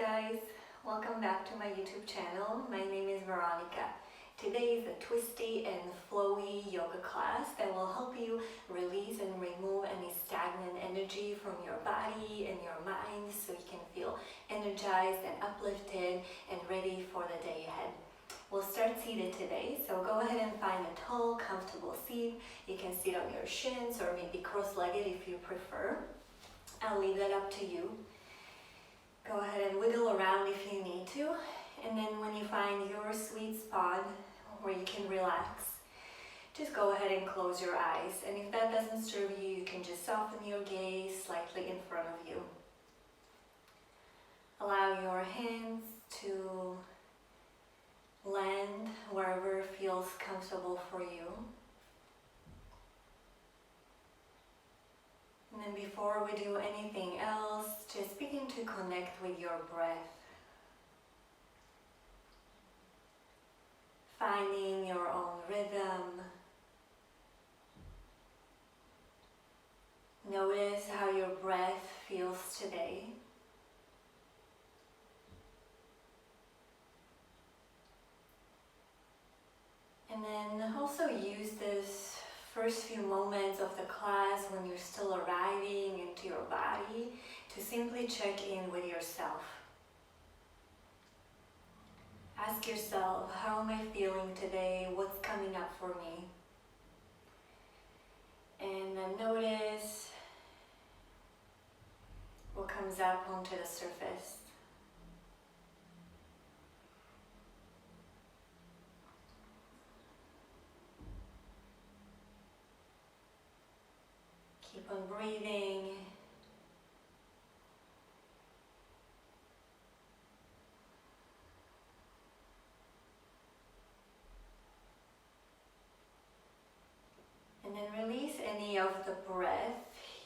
guys, welcome back to my YouTube channel. My name is Veronika. Today is a twisty and flowy yoga class that will help you release and remove any stagnant energy from your body and your mind so you can feel energized and uplifted and ready for the day ahead. We'll start seated today, so go ahead and find a tall, comfortable seat. You can sit on your shins or maybe cross-legged if you prefer. I'll leave that up to you. Go ahead and wiggle around if you need to, and then when you find your sweet spot where you can relax, just go ahead and close your eyes, and if that doesn't serve you, you can just soften your gaze slightly in front of you. Allow your hands to land wherever feels comfortable for you. And then before we do anything else, just begin to connect with your breath. Finding your own rhythm. Notice how your breath feels today. And then also use this first few moments of the class when you're still arriving into your body to simply check in with yourself. Ask yourself, how am I feeling today? What's coming up for me? And then notice what comes up onto the surface. Keep on breathing. And then release any of the breath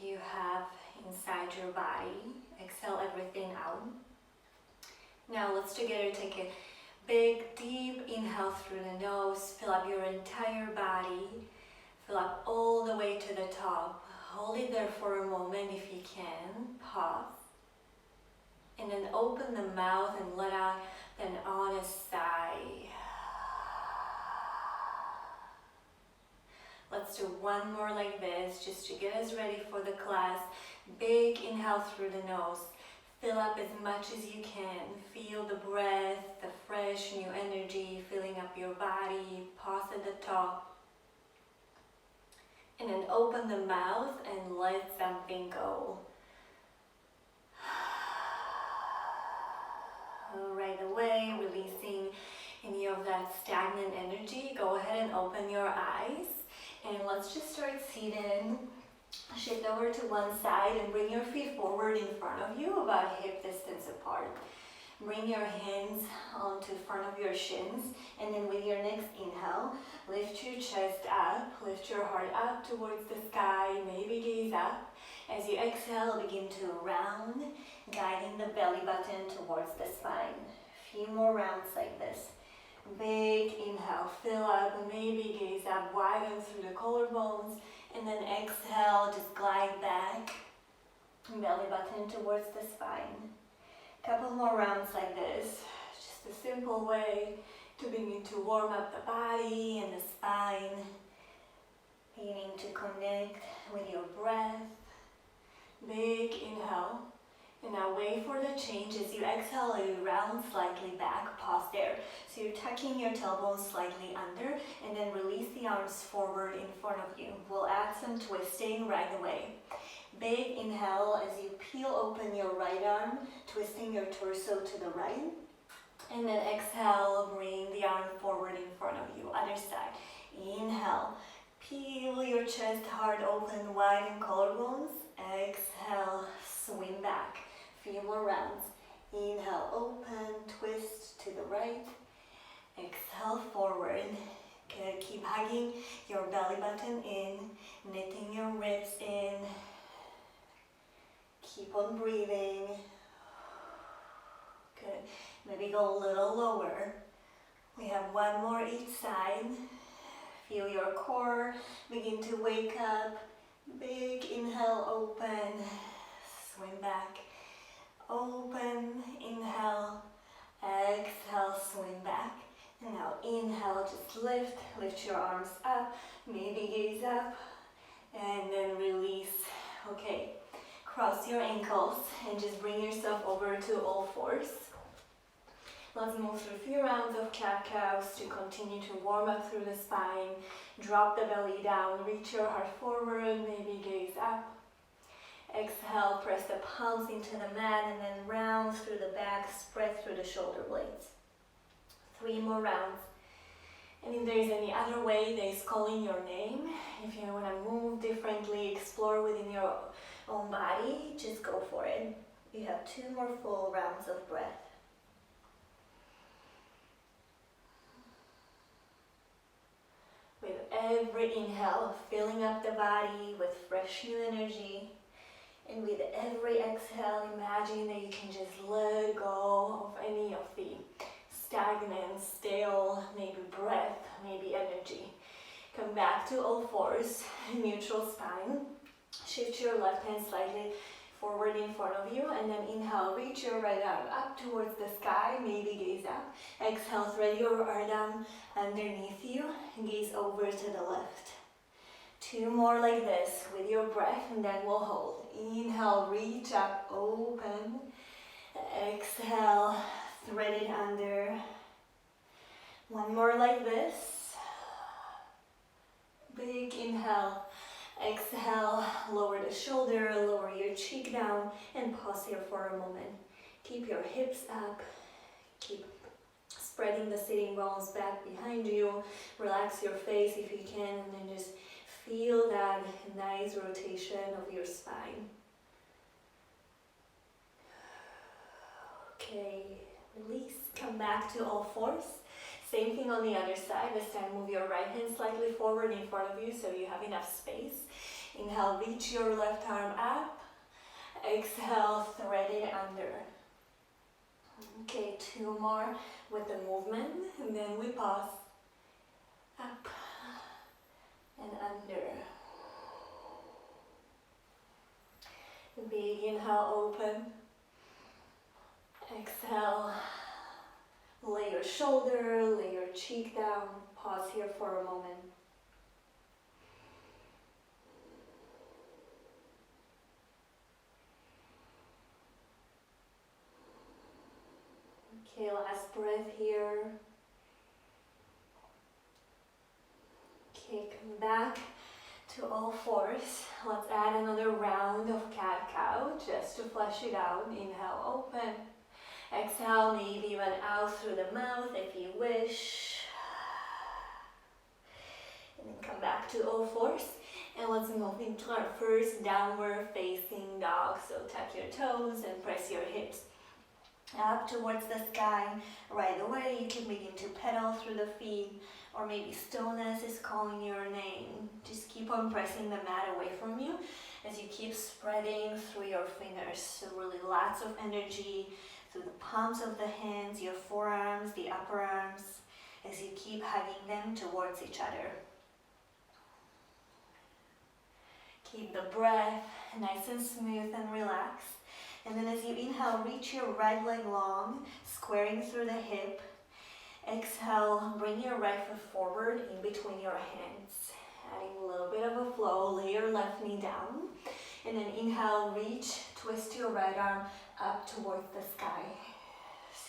you have inside your body. Exhale everything out. Now let's together take a big, deep inhale through the nose. Fill up your entire body. Fill up all the way to the top. Hold it there for a moment if you can. Pause. And then open the mouth and let out an honest sigh. Let's do one more like this, just to get us ready for the class. Big inhale through the nose. Fill up as much as you can. Feel the breath, the fresh new energy filling up your body. Pause at the top. And then open the mouth and let something go. Right away, releasing any of that stagnant energy. Go ahead and open your eyes. And let's just start seated. Shift over to one side and bring your feet forward in front of you, about hip distance apart. Bring your hands onto the front of your shins, and then with your next inhale, lift your chest up, lift your heart up towards the sky, maybe gaze up. As you exhale, begin to round, guiding the belly button towards the spine. A few more rounds like this. Big inhale, fill up, maybe gaze up, widen through the collarbones, and then exhale, just glide back, belly button towards the spine. Couple more rounds like this, just a simple way to begin to warm up the body and the spine, beginning to connect with your breath. Big inhale, and now wait for the change. As you exhale, you round slightly back, pause there. So you're tucking your tailbones slightly under, and then release the arms forward in front of you. We'll add some twisting right away. Big inhale as you peel open your right arm, twisting your torso to the right. And then exhale, bring the arm forward in front of you. Other side. Inhale, peel your chest hard open, widen collarbones. Exhale, swing back. Few more rounds. Inhale, open, twist to the right. Exhale, forward. Good. Keep hugging your belly button in, knitting your ribs in. Keep on breathing. Good. Maybe go a little lower. We have one more each side. Feel your core begin to wake up. Big inhale, open. Swing back. Open. Inhale. lift your arms up, maybe gaze up, and then release. Okay, cross your ankles and just bring yourself over to all fours. Let's move through a few rounds of cat-cows to continue to warm up through the spine. Drop the belly down, reach your heart forward, maybe gaze up. Exhale, press the palms into the mat and then round through the back, spread through the shoulder blades. 3 more rounds. And if there is any other way that is calling your name, if you want to move differently, explore within your own body, just go for it. You have 2 more full rounds of breath. With every inhale, filling up the body with fresh new energy. And with every exhale, imagine that you can just let go of any of the stagnant, stale, maybe breath, maybe energy. Come back to all fours, neutral spine. Shift your left hand slightly forward in front of you, and then inhale, reach your right arm up towards the sky, maybe gaze up. Exhale, thread your arm underneath you, gaze over to the left. 2 more like this with your breath, and then we'll hold. Inhale, reach up, open. Exhale, thread it under. 1 more like this. Big inhale. Exhale, lower the shoulder, lower your cheek down, and pause here for a moment. Keep your hips up. Keep spreading the sitting bones back behind you. Relax your face if you can, and then just feel that nice rotation of your spine. Okay, release. Come back to all fours. Same thing on the other side. This time move your right hand slightly forward in front of you so you have enough space. Inhale, reach your left arm up. Exhale, thread it under. Okay, 2 more with the movement, and then we pause. Up and under. Big inhale, open. Exhale, lay your shoulder, lay your cheek down. Pause here for a moment. Okay, last breath here. Okay, come back to all fours. Let's add another round of cat-cow just to flesh it out. Inhale, open. Exhale, maybe even out through the mouth if you wish. And then come back to all fours. And let's move into our first downward facing dog. So tuck your toes and press your hips up towards the sky. Right away, you can begin to pedal through the feet, or maybe stillness is calling your name. Just keep on pressing the mat away from you as you keep spreading through your fingers. So really lots of energy through the palms of the hands, your forearms, the upper arms, as you keep hugging them towards each other. Keep the breath nice and smooth and relaxed. And then as you inhale, reach your right leg long, squaring through the hip. Exhale, bring your right foot forward in between your hands. Adding a little bit of a flow, lay your left knee down. And then inhale, reach, twist your right arm up towards the sky.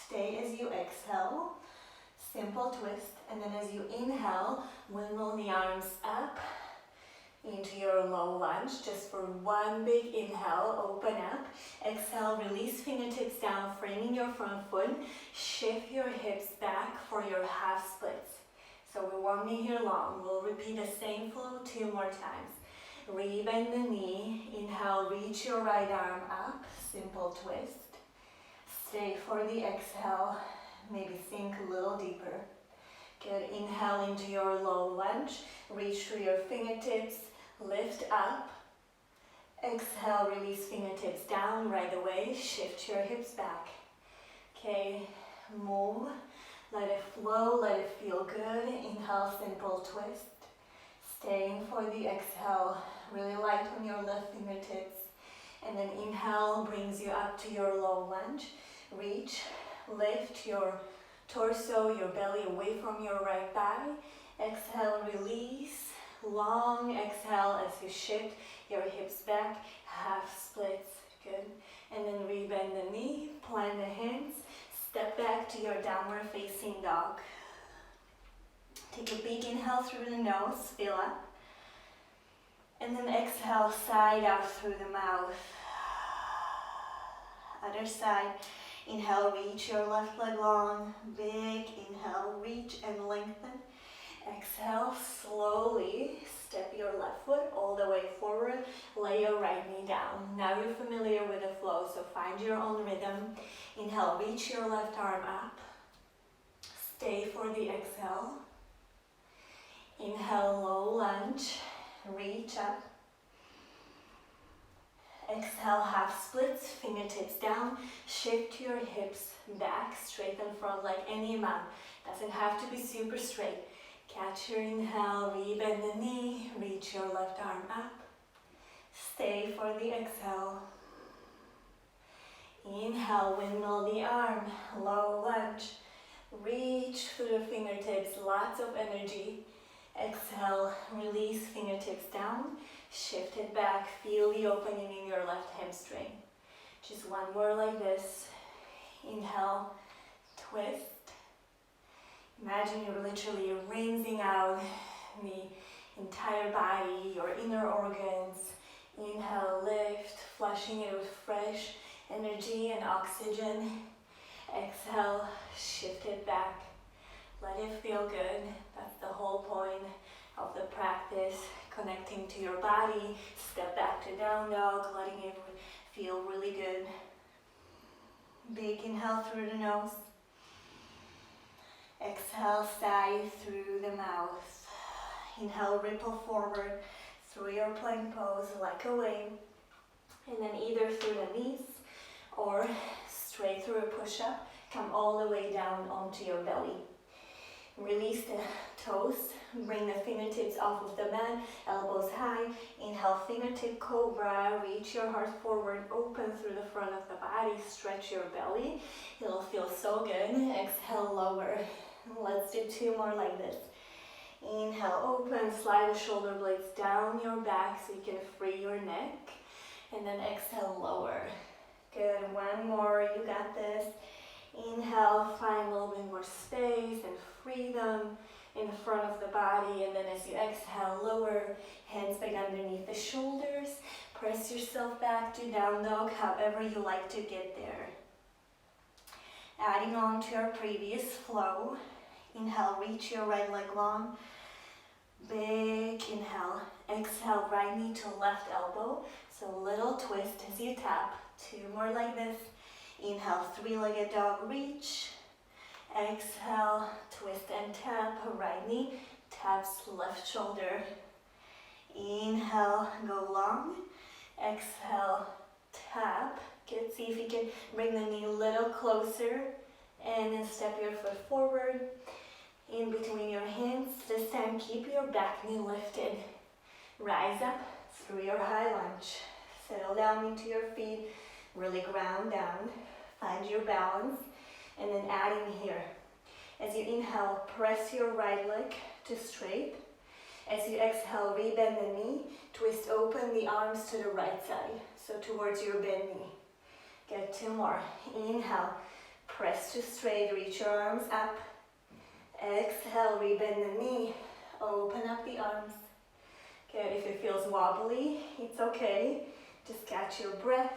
Stay as you exhale, simple twist. And then as you inhale, windmill the arms up into your low lunge, just for 1 big inhale, open up. Exhale, release fingertips down, framing your front foot. Shift your hips back for your half splits. So we won't be here long. We'll repeat the same flow 2 more times. Rebend the knee. Inhale, reach your right arm up, simple twist. Stay for the exhale, maybe sink a little deeper. Good, inhale into your low lunge. Reach through your fingertips. Lift up. Exhale, release fingertips down right away. Shift your hips back. Okay, move. Let it flow, let it feel good. Inhale, simple twist. Staying for the exhale. Really light on your left fingertips. And then inhale brings you up to your low lunge. Reach, lift your torso, your belly away from your right thigh. Exhale, release. Long exhale as you shift your hips back, half splits, good. And then rebend the knee, plant the hands, step back to your downward facing dog. Take a big inhale through the nose, fill up. And then exhale, side out through the mouth. Other side, inhale, reach your left leg long, big inhale, reach and lengthen. Exhale, slowly step your left foot all the way forward, lay your right knee down. Now you're familiar with the flow, so find your own rhythm. Inhale, reach your left arm up. Stay for the exhale. Inhale, low lunge, reach up. Exhale, half splits, fingertips down. Shift your hips back, straighten front leg any amount. Doesn't have to be super straight. Catch your inhale, rebend the knee, reach your left arm up. Stay for the exhale. Inhale, windmill the arm, low lunge. Reach through the fingertips, lots of energy. Exhale, release fingertips down. Shift it back, feel the opening in your left hamstring. Just one more like this. Inhale, twist. Imagine you're literally rinsing out the entire body, your inner organs. Inhale, lift, flushing it with fresh energy and oxygen. Exhale, shift it back. Let it feel good. That's the whole point of the practice. Connecting to your body. Step back to down dog, letting it feel really good. Big inhale through the nose. Exhale, sigh through the mouth. Inhale, ripple forward through your plank pose like a wave. And then either through the knees or straight through a push-up, come all the way down onto your belly. Release the toes, bring the fingertips off of the mat, elbows high. Inhale, fingertip cobra, reach your heart forward, open through the front of the body, stretch your belly. It'll feel so good. Exhale, lower. Let's do two more like this. Inhale, open, slide the shoulder blades down your back so you can free your neck. And then exhale, lower. Good, one more, you got this. Inhale, find a little bit more space and freedom in the front of the body. And then as you exhale, lower, hands back underneath the shoulders. Press yourself back to down dog, however you like to get there. Adding on to our previous flow. Inhale, reach your right leg long. Big inhale. Exhale, right knee to left elbow. So little twist as you tap. Two more like this. Inhale, three-legged dog, reach. Exhale, twist and tap. Right knee taps left shoulder. Inhale, go long. Exhale, tap. Good. See if you can bring the knee a little closer. And then step your foot forward. In between your hands. This time, keep your back knee lifted. Rise up through your high lunge. Settle down into your feet. Really ground down. Find your balance. And then adding here. As you inhale, press your right leg to straight. As you exhale, rebend the knee. Twist open the arms to the right side. So towards your bent knee. Get two more. Inhale. Press to straight. Reach your arms up. Exhale, rebend the knee. Open up the arms. Good. If it feels wobbly, it's okay. Just catch your breath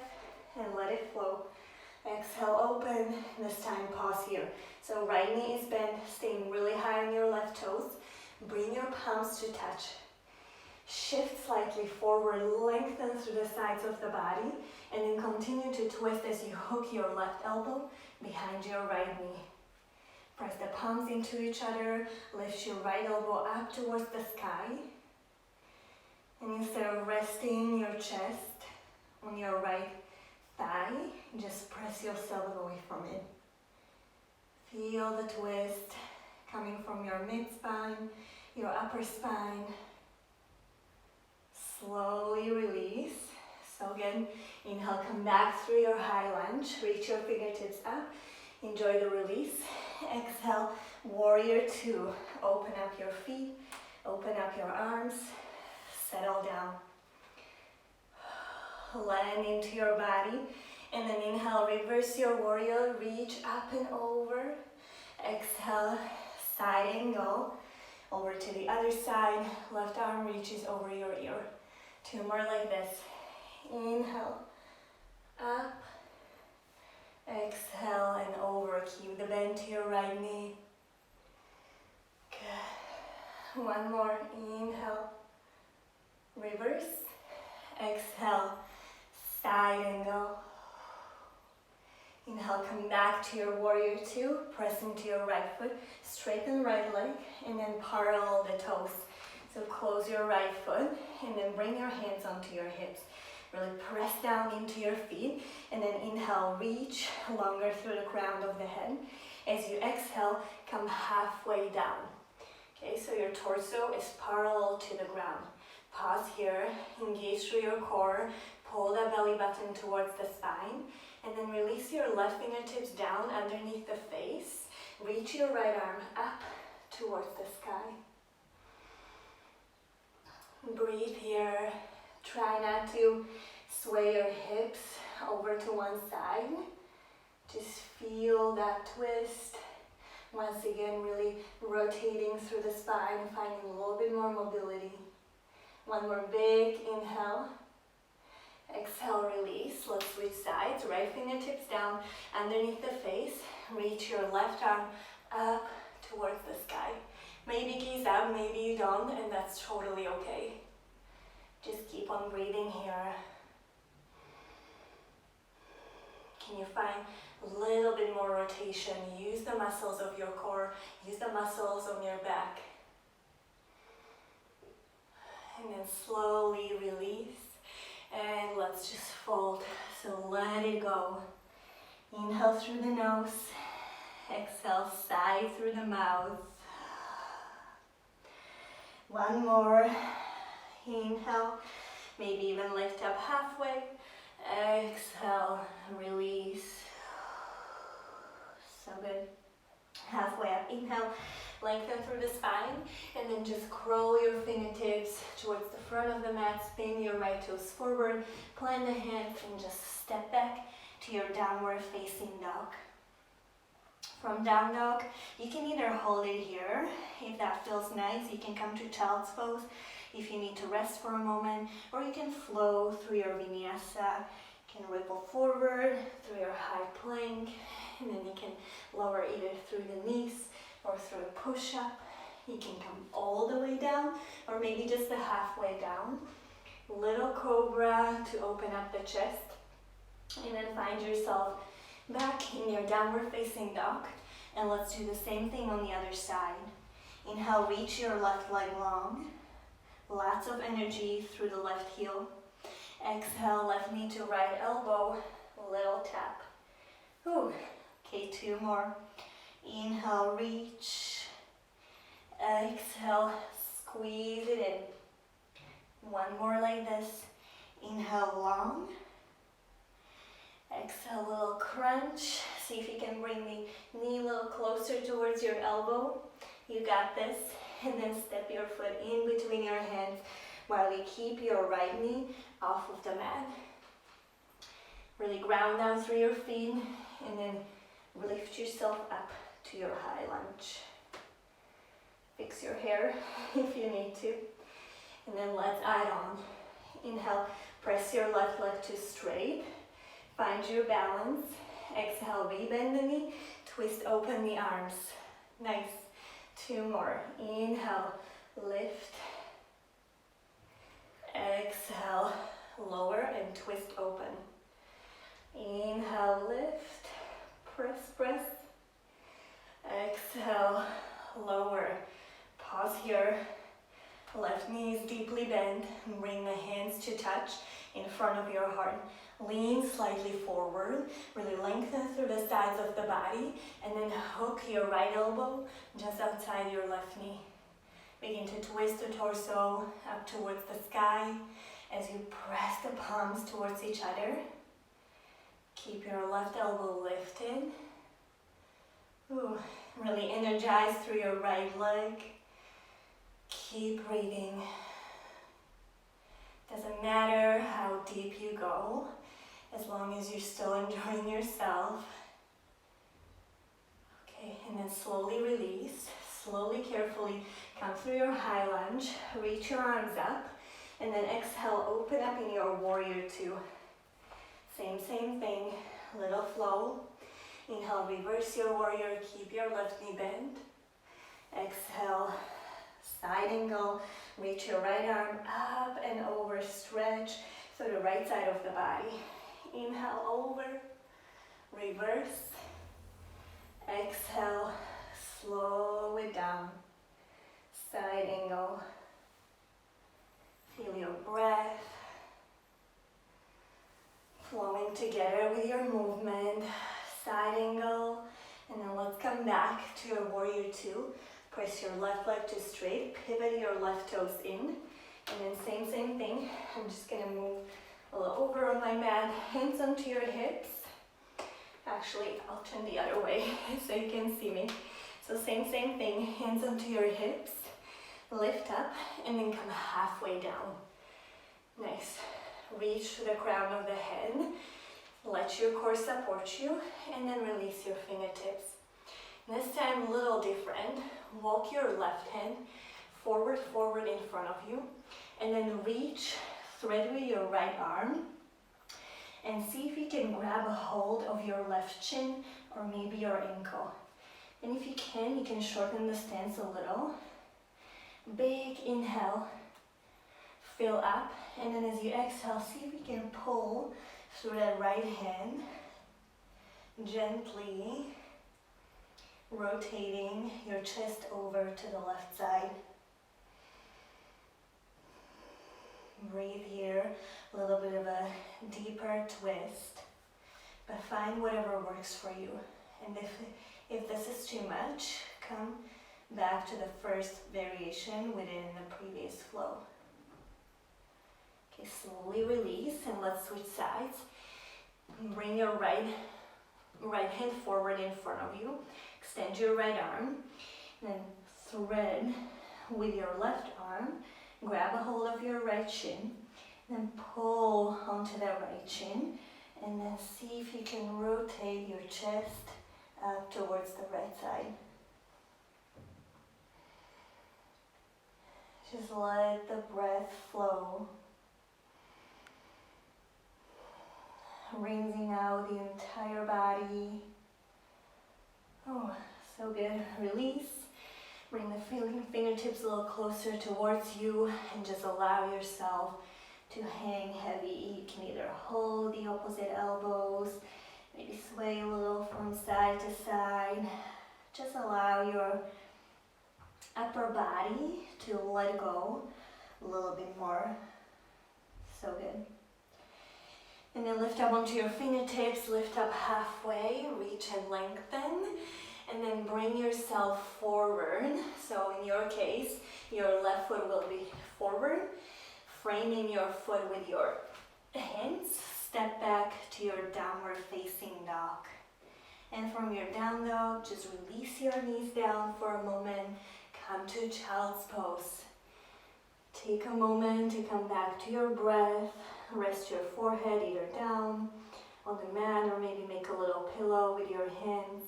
and let it flow. Exhale, open. This time, pause here. So right knee is bent, staying really high on your left toes. Bring your palms to touch. Shift slightly forward, lengthen through the sides of the body, and then continue to twist as you hook your left elbow behind your right knee. Press the palms into each other, lift your right elbow up towards the sky. And instead of resting your chest on your right thigh, just press yourself away from it. Feel the twist coming from your mid-spine, your upper spine. Slowly release. So again, inhale, come back through your high lunge. Reach your fingertips up. Enjoy the release. Exhale, warrior two. Open up your feet, open up your arms, settle down. Land into your body, and then inhale, reverse your warrior, reach up and over. Exhale, side angle, over to the other side, left arm reaches over your ear. Two more like this. Inhale, up, exhale and over. Keep the bend to your right knee. Good. One more. Inhale, reverse, exhale, side angle. Inhale, come back to your warrior two, press into your right foot, straighten right leg, and then parallel the toes. So close your right foot, and then bring your hands onto your hips. Really press down into your feet, and then inhale, reach longer through the crown of the head. As you exhale, come halfway down. Okay, so your torso is parallel to the ground. Pause here, engage through your core, pull the belly button towards the spine, and then release your left fingertips down underneath the face. Reach your right arm up towards the sky. Breathe here. Try not to sway your hips over to one side. Just feel that twist. Once again, really rotating through the spine, finding a little bit more mobility. One more big inhale. Exhale, release. Let's switch sides. Right fingertips down underneath the face. Reach your left arm up towards the sky. Maybe gaze up, maybe you don't, and that's totally okay. Just keep on breathing here. Can you find a little bit more rotation? Use the muscles of your core. Use the muscles on your back. And then slowly release. And let's just fold. So let it go. Inhale through the nose. Exhale, sigh through the mouth. One more. Inhale. Maybe even lift up halfway. Exhale, release. So good. Halfway up. Inhale. Lengthen through the spine, and then just curl your fingertips towards the front of the mat. Spin your right toes forward, plant the hands, and just step back to your downward facing dog. From down dog, you can either hold it here, if that feels nice. You can come to child's pose if you need to rest for a moment, or you can flow through your vinyasa. You can ripple forward through your high plank, and then you can lower either through the knees or through a push-up. You can come all the way down, or maybe just the halfway down. Little cobra to open up the chest, and then find yourself back in your downward facing dog. And let's do the same thing on the other side. Inhale, reach your left leg long. Lots of energy through the left heel. Exhale, left knee to right elbow, little tap. Ooh. Okay, two more. Inhale, reach. Exhale, squeeze it in. One more like this. Inhale, long. Exhale, little crunch. See if you can bring the knee a little closer towards your elbow. You got this. And then step your foot in between your hands while you keep your right knee off of the mat. Really ground down through your feet, and then lift yourself up to your high lunge. Fix your hair if you need to. And then let's add on. Inhale, press your left leg to straight. Find your balance. Exhale, rebend the knee. Twist open the arms. Nice. Two more. Inhale, lift. Exhale, lower and twist open. Inhale, lift. Press, press. Exhale, lower. Pause here. Left knee is deeply bent. Bring the hands to touch in front of your heart. Lean slightly forward. Really lengthen through the sides of the body. And then hook your right elbow just outside your left knee. Begin to twist the torso up towards the sky as you press the palms towards each other. Keep your left elbow lifted. Ooh, Really energize through your right leg. Keep breathing. Doesn't matter how deep you go, as long as you're still enjoying yourself. Okay, and then slowly release. Slowly, carefully come through your high lunge. Reach your arms up. And then exhale, open up in your warrior two. Same thing, little flow. Inhale, reverse your warrior, keep your left knee bent. Exhale, side angle, reach your right arm up and over, stretch through the right side of the body. Inhale, over, reverse. Exhale, slow it down. Side angle. Feel your breath flowing together with your movement. Side angle, and then let's come back to your warrior two. Press your left leg to straight, pivot your left toes in, and then same thing. I'm just gonna move a little over on my mat, hands onto your hips. Actually, I'll turn the other way so you can see me. So same thing, hands onto your hips, lift up, and then come halfway down. Nice. Reach to the crown of the head. Let your core support you, and then release your fingertips. This time, a little different. Walk your left hand forward in front of you, and then reach, thread with your right arm, and see if you can grab a hold of your left shin or maybe your ankle. And if you can shorten the stance a little. Big inhale, fill up, and then as you exhale, see if you can pull through that right hand, gently rotating your chest over to the left side. Breathe here, a little bit of a deeper twist, but find whatever works for you. And if this is too much, come back to the first variation within the previous flow. Okay, slowly release, and let's switch sides. Bring your right hand forward in front of you. Extend your right arm. Then thread with your left arm. Grab a hold of your right shin. Then pull onto that right shin. And then see if you can rotate your chest up towards the right side. Just let the breath flow. Rinsing out the entire body. Oh, so good. Release. Bring the fingertips a little closer towards you and just allow yourself to hang heavy. You can either hold the opposite elbows, maybe sway a little from side to side. Just allow your upper body to let go a little bit more. So good. And then lift up onto your fingertips, lift up halfway, reach and lengthen, and then bring yourself forward. So in your case, your left foot will be forward, framing your foot with your hands. Step back to your downward facing dog. And from your down dog, just release your knees down for a moment. Come to child's pose. Take a moment to come back to your breath. Rest your forehead either down on the mat or maybe make a little pillow with your hands.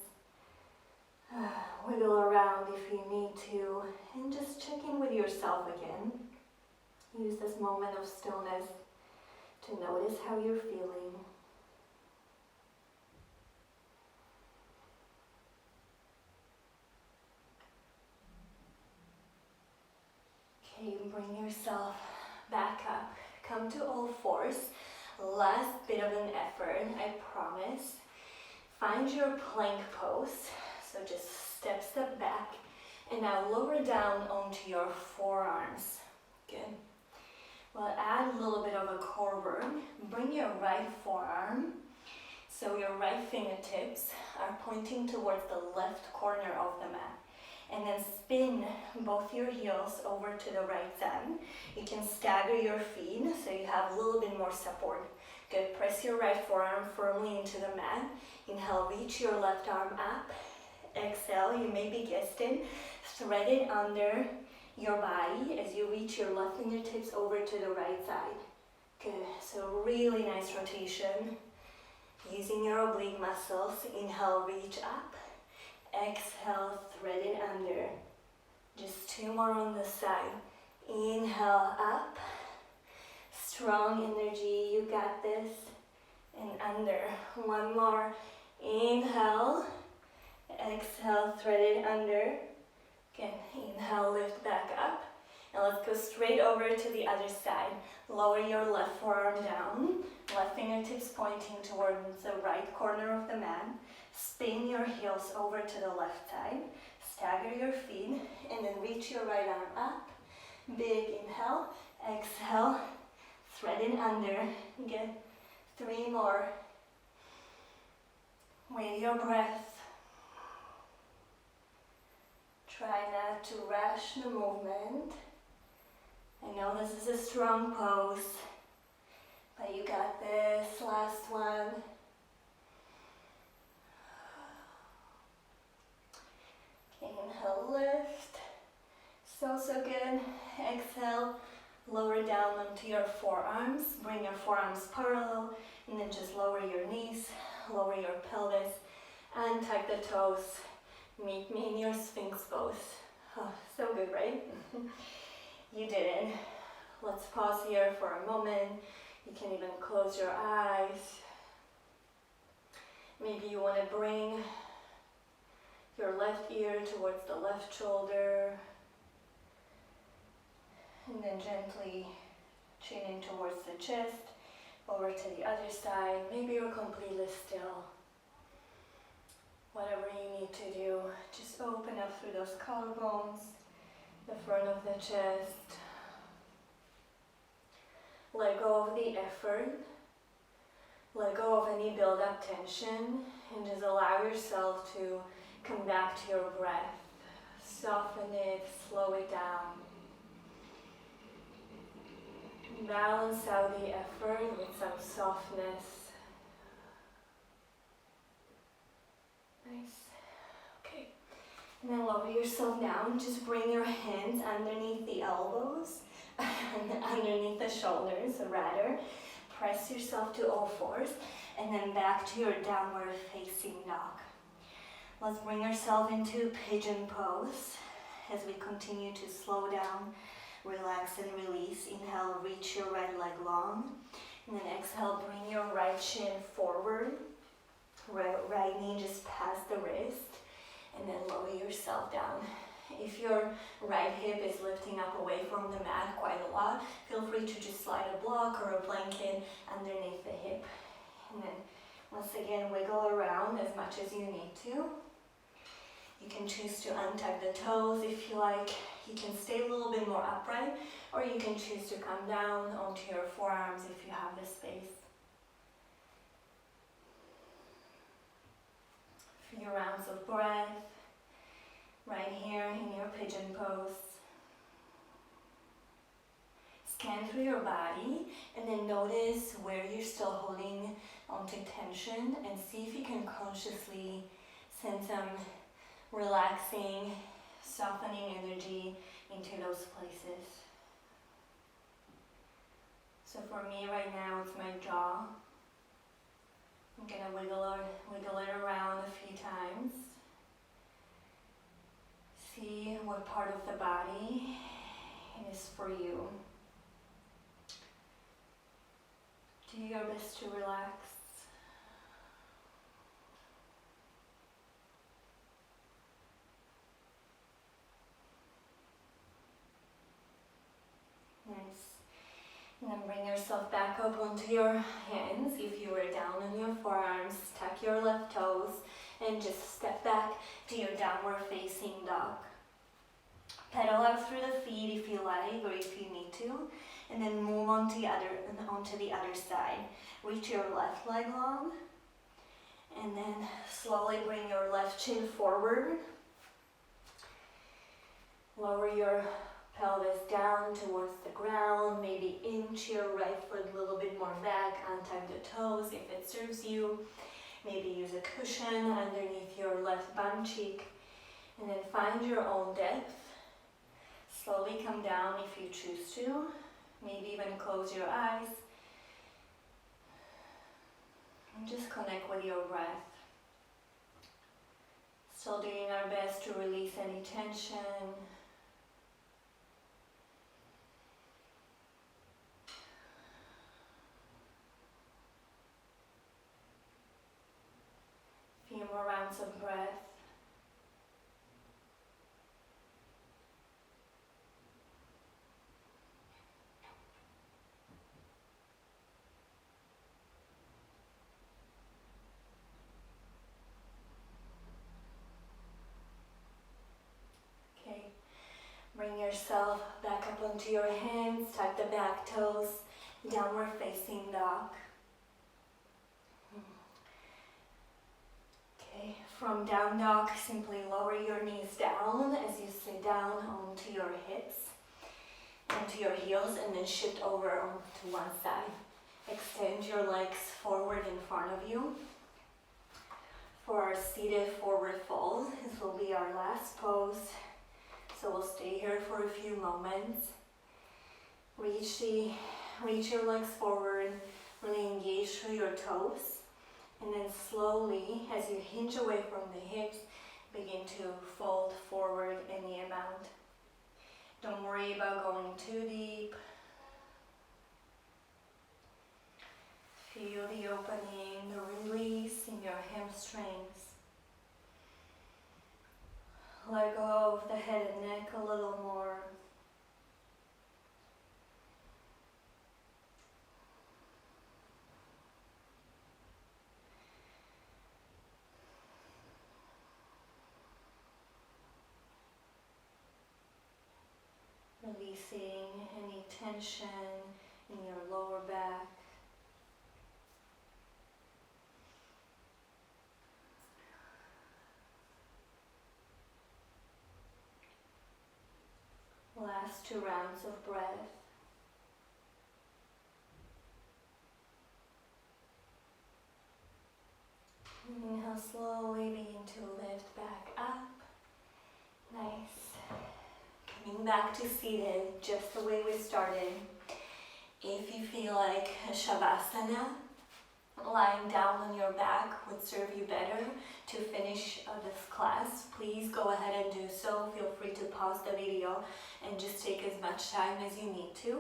Wiggle around if you need to, and just check in with yourself again. Use this moment of stillness to notice how you're feeling. Okay, bring yourself back up. Come to all fours. Last bit of an effort, I promise. Find your plank pose. So just step back. And now lower down onto your forearms. Good. We'll add a little bit of a core work. Bring your right forearm. So your right fingertips are pointing towards the left corner of the mat. And then spin both your heels over to the right side. You can stagger your feet so you have a little bit more support. Good. Press your right forearm firmly into the mat. Inhale, reach your left arm up. Exhale. inhale, you may be guessing, thread it under your body as you reach your left fingertips over to the right side. Good, so really nice rotation. Using your oblique muscles, inhale, reach up. Exhale, thread it under. Just 2 more on this side. Inhale, up. Strong energy, you got this. And under. 1 more. Inhale. Exhale, thread it under. Again, inhale, lift back up. And let's go straight over to the other side. Lower your left forearm down. Left fingertips pointing towards the right corner of the mat. Spin your heels over to the left side. Stagger your feet. And then reach your right arm up. Big inhale. Exhale. Thread it under. Good. 3 more. With your breath. Try not to rush the movement. I know this is a strong pose, but you got this. Last one. Inhale, lift. So good. Exhale, lower down onto your forearms. Bring your forearms parallel, and then just lower your knees, lower your pelvis, and tuck the toes. Meet me in your Sphinx pose. Oh, so good, right? You did it. Let's pause here for a moment. You can even close your eyes. Maybe you want to bring your left ear towards the left shoulder. And then gently chin in towards the chest, over to the other side. Maybe you're completely still. Whatever you need to do, just open up through those collarbones, the front of the chest. Let go of the effort. Let go of any build-up tension, and just allow yourself to come back to your breath. Soften it, slow it down. Balance out the effort with some softness. Nice. Okay. And then lower yourself down. Just bring your hands underneath the elbows, underneath the shoulders, or rather. Press yourself to all fours, and then back to your downward facing dog. Let's bring ourselves into pigeon pose as we continue to slow down, relax and release. Inhale, reach your right leg long, and then exhale, bring your right shin forward. Right knee just past the wrist, and then lower yourself down. If your right hip is lifting up away from the mat quite a lot, feel free to just slide a block or a blanket underneath the hip. And then once again, wiggle around as much as you need to. You can choose to untuck the toes if you like. You can stay a little bit more upright, or you can choose to come down onto your forearms if you have the space. Few rounds of breath right here in your pigeon pose. Scan through your body and then notice where you're still holding onto tension, and see if you can consciously send some relaxing, softening energy into those places. So for me right now, it's my jaw. I'm gonna wiggle it around a few times. See what part of the body is for you. Do your best to relax. Nice. And then bring yourself back up onto your hands. If you were down on your forearms, tuck your left toes and just step back to your downward facing dog. Pedal out through the feet if you like, or if you need to, and then move onto the other side. Reach your left leg long, and then slowly bring your left chin forward. Lower your pelvis down towards the ground, maybe inch your right foot a little bit more back, untuck the toes if it serves you. Maybe use a cushion underneath your left bum cheek, And then find your own depth. Slowly come down if you choose to. Maybe even close your eyes. And just connect with your breath. Still doing our best to release any tension. Few more rounds of breath. Okay, bring yourself back up onto your hands, tuck the back toes, downward facing dog. Okay, from down dog, simply lower your knees down as you sit down onto your hips, onto your heels, and then shift over onto one side. Extend your legs forward in front of you. For our seated forward fold, this will be our last pose. So we'll stay here for a few moments. Reach your legs forward, really engage through your toes. And then slowly, as you hinge away from the hips, begin to fold forward any amount. Don't worry about going too deep. Feel the opening, the release in your hamstrings. Let go of the head and neck a little more. Releasing any tension in your lower back. Last 2 rounds of breath. Inhale, slowly begin to lift back up. Nice. Coming back to seated, just the way we started. If you feel like a Shavasana, lying down on your back would serve you better to finish this class, please go ahead and do so. Feel free to pause the video and just take as much time as you need to.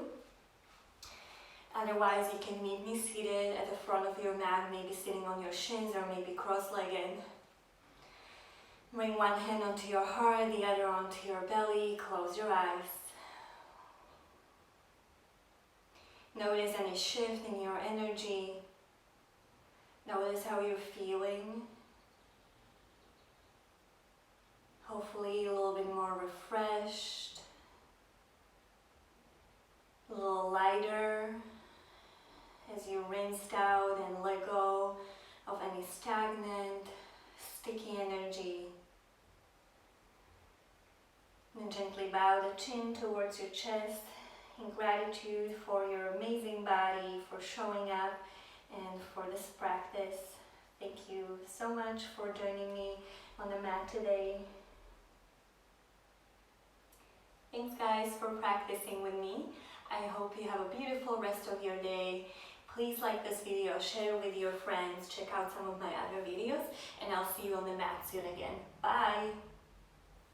Otherwise, you can meet me seated at the front of your mat, maybe sitting on your shins or maybe cross-legged. Bring one hand onto your heart, the other onto your belly. Close your eyes. Notice any shift in your energy. Notice how you're feeling. Hopefully a little bit more refreshed, a little lighter as you rinsed out and let go of any stagnant, sticky energy. And gently bow the chin towards your chest in gratitude for your amazing body, for showing up, and for this practice. Thank you so much for joining me on the mat today. Thanks guys for practicing with me. I hope you have a beautiful rest of your day. Please like this video, share with your friends, check out some of my other videos, and I'll see you on the mat soon again. Bye!